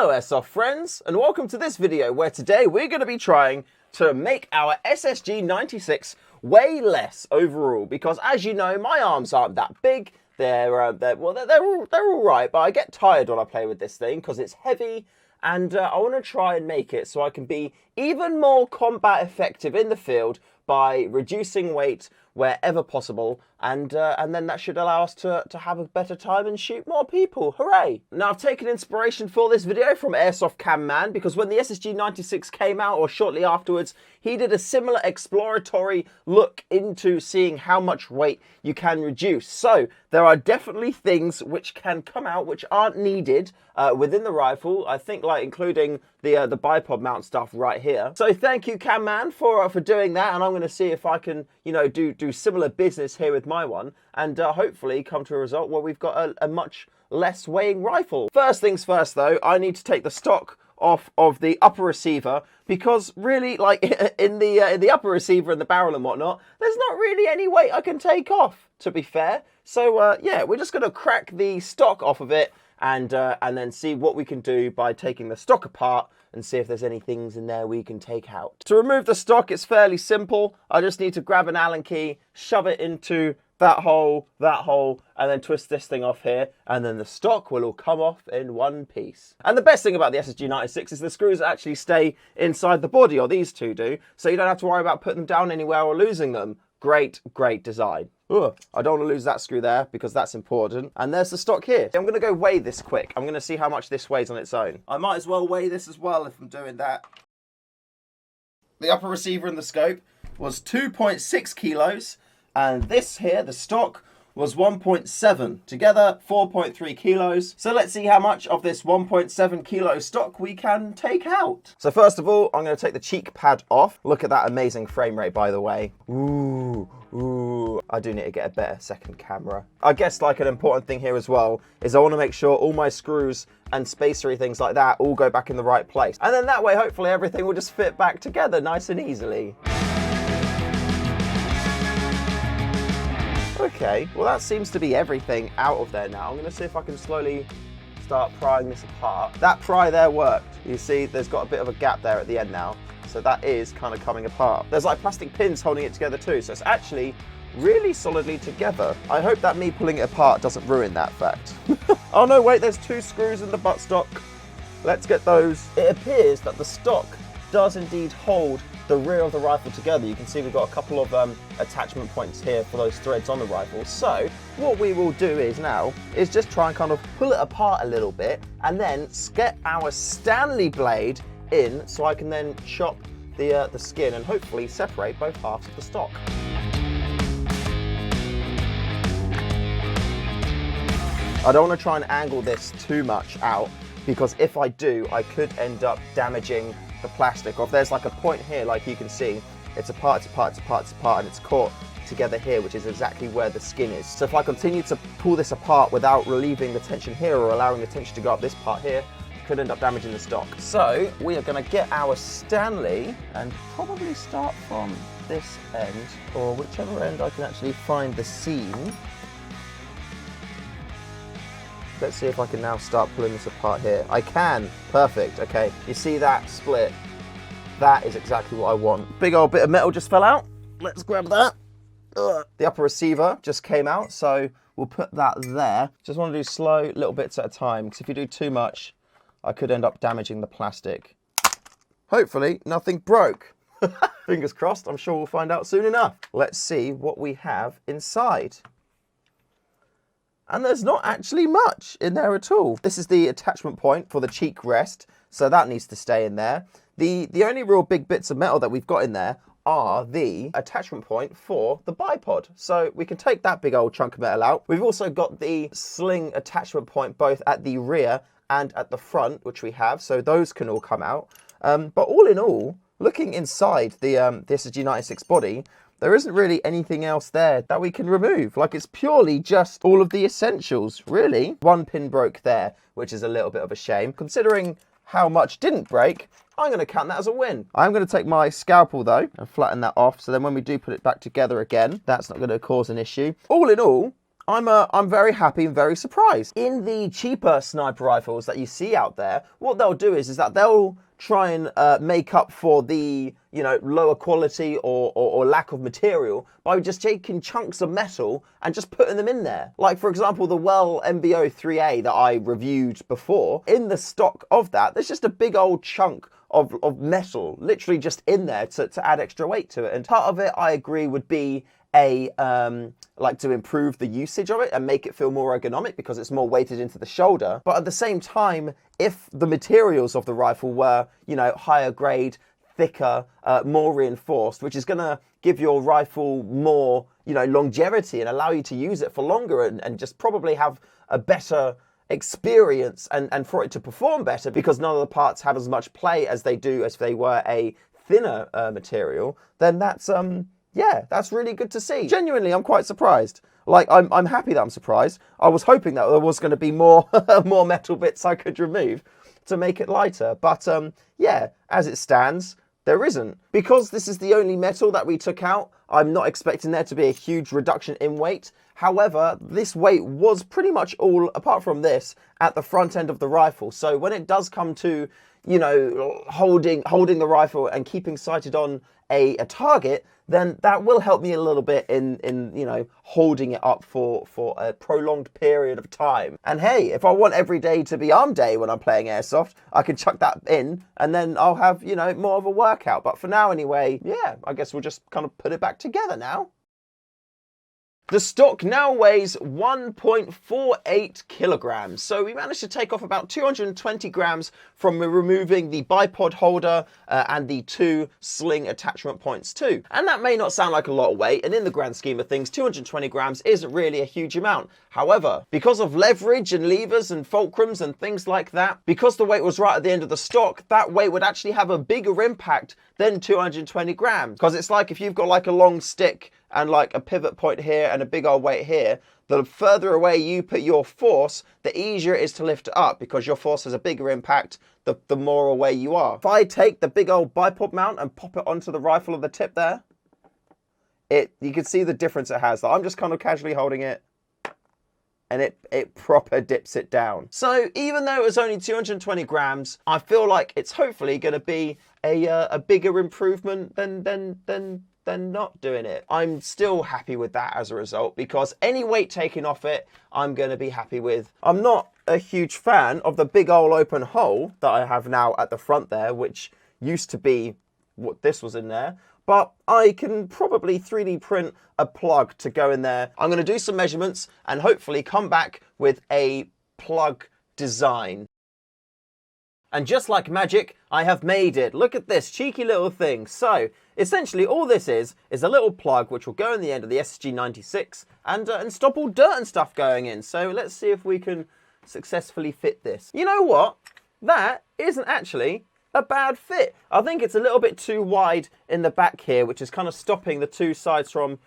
Hello Airsoft friends, and welcome to this video where today we're going to be trying to make our SSG 96 weigh less overall, because as you know, my arms aren't that big. They're all right, but I get tired when I play with this thing because it's heavy, and I want to try and make it so I can be even more combat effective in the field by reducing weight wherever possible, and then that should allow us to have a better time and shoot more people. Hooray! Now, I've taken inspiration for this video from Airsoft Cam Man, because when the SSG 96 came out, or shortly afterwards, he did a similar exploratory look into seeing how much weight you can reduce. So there are definitely things which can come out which aren't needed within the rifle. I think, like, including the bipod mount stuff right here. So thank you, Cam Man, for doing that, and I'm going to see if I can, you know, do similar business here with my one, and hopefully come to a result where we've got a much less weighing rifle. First things first, though, I need to take the stock off of the upper receiver, because really, like, in the upper receiver and the barrel and whatnot, there's not really any weight I can take off, to be fair. So yeah, we're just going to crack the stock off of it, and then see what we can do by taking the stock apart and see if there's any things in there we can take out. To remove the stock, it's fairly simple. I just need to grab an Allen key, shove it into that hole, and then twist this thing off here, and then the stock will all come off in one piece. And the best thing about the SSG 96 is the screws actually stay inside the body, or these two do, so you don't have to worry about putting them down anywhere or losing them. Great, great design. Ugh, I don't want to lose that screw there because that's important. And there's the stock here. I'm going to go weigh this quick. I'm going to see how much this weighs on its own. I might as well weigh this as well if I'm doing that. The upper receiver in the scope was 2.6 kilos. And this here, the stock, was 1.7. Together, 4.3 kilos. So let's see how much of this 1.7 kilo stock we can take out. So first of all, I'm going to take the cheek pad off. Look at that amazing frame rate, by the way. Ooh. I do need to get a better second camera. I guess, like, an important thing here as well is I want to make sure all my screws and spacery things like that all go back in the right place. And then that way, hopefully, everything will just fit back together nice and easily. Okay, well, that seems to be everything out of there now. I'm going to see if I can slowly start prying this apart. That pry there worked. You see, there's got a bit of a gap there at the end now. So that is kind of coming apart. There's like plastic pins holding it together too. So it's actually really solidly together. I hope that me pulling it apart doesn't ruin that fact. Oh no, wait, there's two screws in the buttstock. Let's get those. It appears that the stock does indeed hold the rear of the rifle together. You can see we've got a couple of attachment points here for those threads on the rifle. So what we will do is just try and kind of pull it apart a little bit, and then get our Stanley blade in so I can then chop the skin and hopefully separate both halves of the stock. I don't want to try and angle this too much out, because if I do, I could end up damaging the plastic. Or if there's like a point here, like you can see, it's apart, and it's caught together here, which is exactly where the skin is. So if I continue to pull this apart without relieving the tension here or allowing the tension to go up this part here, could end up damaging the stock. So we are going to get our Stanley and probably start from this end, or whichever end I can actually find the seam. Let's see if I can now start pulling this apart here. I can. Perfect. Okay. You see that split? That is exactly what I want. Big old bit of metal just fell out. Let's grab that. Ugh. The upper receiver just came out, so we'll put that there. Just want to do slow little bits at a time, because if you do too much, I could end up damaging the plastic. Hopefully nothing broke. Fingers crossed. I'm sure we'll find out soon enough. Let's see what we have inside. And there's not actually much in there at all. This is the attachment point for the cheek rest, so that needs to stay in there. The only real big bits of metal that we've got in there are the attachment point for the bipod. So we can take that big old chunk of metal out. We've also got the sling attachment point both at the rear and at the front, which we have, so those can all come out. But all in all, looking inside the SSG 96 body, there isn't really anything else there that we can remove. Like, it's purely just all of the essentials, really. One pin broke there, which is a little bit of a shame. Considering how much didn't break, I'm going to count that as a win. I'm going to take my scalpel, though, and flatten that off, so then when we do put it back together again, that's not going to cause an issue. All in all, I'm very happy and very surprised. In the cheaper sniper rifles that you see out there, what they'll do is that they'll try and make up for the, you know, lower quality or lack of material by just taking chunks of metal and just putting them in there. Like, for example, the Well MBO 3A that I reviewed before, in the stock of that, there's just a big old chunk of metal literally just in there to add extra weight to it. And part of it, I agree, would be like to improve the usage of it and make it feel more ergonomic because it's more weighted into the shoulder. But at the same time, if the materials of the rifle were, you know, higher grade, thicker, more reinforced, which is going to give your rifle more, you know, longevity and allow you to use it for longer and just probably have a better experience and for it to perform better because none of the parts have as much play as they do as if they were a thinner material, then that's yeah, that's really good to see. Genuinely, I'm quite surprised. Like, I'm happy that I'm surprised. I was hoping that there was going to be more more metal bits I could remove to make it lighter. But yeah, as it stands, there isn't. Because this is the only metal that we took out, I'm not expecting there to be a huge reduction in weight. However, this weight was pretty much all, apart from this, at the front end of the rifle. So when it does come to, you know, holding the rifle and keeping sighted on a target, then that will help me a little bit in you know, holding it up for a prolonged period of time. And hey, if I want every day to be arm day when I'm playing Airsoft, I can chuck that in and then I'll have, you know, more of a workout. But for now anyway, yeah, I guess we'll just kind of put it back together now. The stock now weighs 1.48 kilograms, so we managed to take off about 220 grams from removing the bipod holder and the 2 sling attachment points too. And that may not sound like a lot of weight, and in the grand scheme of things, 220 grams isn't really a huge amount. However, because of leverage and levers and fulcrums and things like that, because the weight was right at the end of the stock, that weight would actually have a bigger impact than 220 grams. Because it's like if you've got like a long stick and like a pivot point here and a big old weight here, the further away you put your force, the easier it is to lift it up because your force has a bigger impact the more away you are. If I take the big old bipod mount and pop it onto the rifle of the tip there, you can see the difference it has. I'm just kind of casually holding it and it proper dips it down. So even though it was only 220 grams, I feel like it's hopefully going to be a bigger improvement than not doing it. I'm still happy with that as a result because any weight taken off it, I'm going to be happy with. I'm not a huge fan of the big old open hole that I have now at the front there, which used to be what this was in there. But I can probably 3D print a plug to go in there. I'm going to do some measurements and hopefully come back with a plug design. And just like magic, I have made it. Look at this cheeky little thing. So essentially all this is a little plug which will go in the end of the SSG 96 and stop all dirt and stuff going in. So let's see if we can successfully fit this. You know what? That isn't actually a bad fit. I think it's a little bit too wide in the back here, which is kind of stopping the two sides from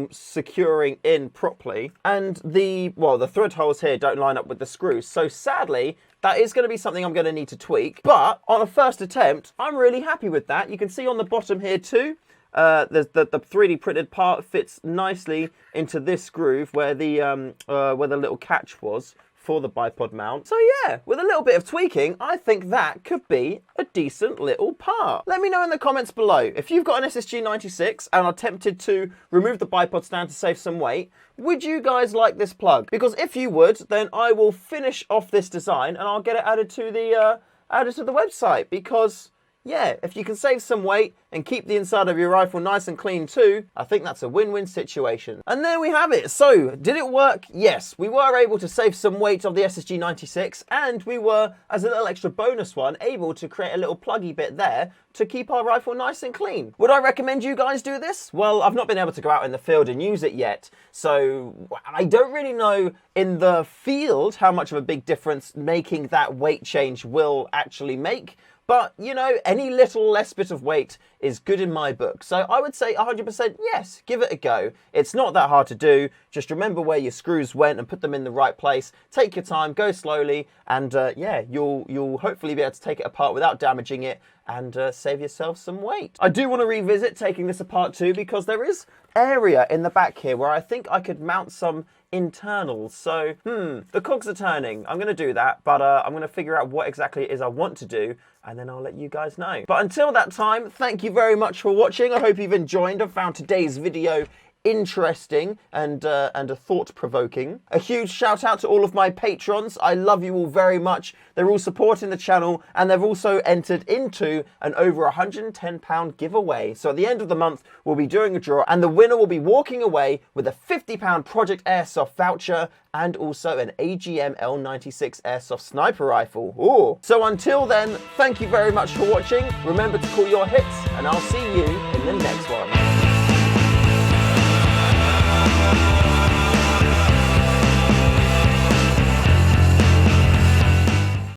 securing in properly. And the thread holes here don't line up with the screws. So sadly, that is going to be something I'm going to need to tweak. But on a first attempt, I'm really happy with that. You can see on the bottom here too, the 3D printed part fits nicely into this groove where the little catch was for the bipod mount. So yeah, with a little bit of tweaking, I think that could be a decent little part. Let me know in the comments below, if you've got an SSG 96 and are tempted to remove the bipod stand to save some weight, would you guys like this plug? Because if you would, then I will finish off this design and I'll get it added to the website because yeah, if you can save some weight and keep the inside of your rifle nice and clean too, I think that's a win-win situation. And there we have it. So, did it work? Yes, we were able to save some weight of the SSG 96 and we were, as a little extra bonus one, able to create a little pluggy bit there to keep our rifle nice and clean. Would I recommend you guys do this? Well, I've not been able to go out in the field and use it yet, so I don't really know in the field how much of a big difference making that weight change will actually make. But, you know, any little less bit of weight is good in my book. So I would say 100% yes, give it a go. It's not that hard to do. Just remember where your screws went and put them in the right place. Take your time, go slowly, and yeah, you'll hopefully be able to take it apart without damaging it and save yourself some weight. I do want to revisit taking this apart too because there is area in the back here where I think I could mount some internals. So, the cogs are turning. I'm going to do that, but I'm going to figure out what exactly it is I want to do, and then I'll let you guys know. But until that time, thank you very much for watching. I hope you've enjoyed and found today's video interesting and a thought-provoking. A huge shout out to all of my patrons. I love you all very much. They're all supporting the channel, and they've also entered into an over £110 giveaway. So at the end of the month, we'll be doing a draw, and the winner will be walking away with a £50 Project Airsoft voucher and also an AGM L96 Airsoft sniper rifle. Ooh. So until then, thank you very much for watching. Remember to call your hits, and I'll see you in the next one.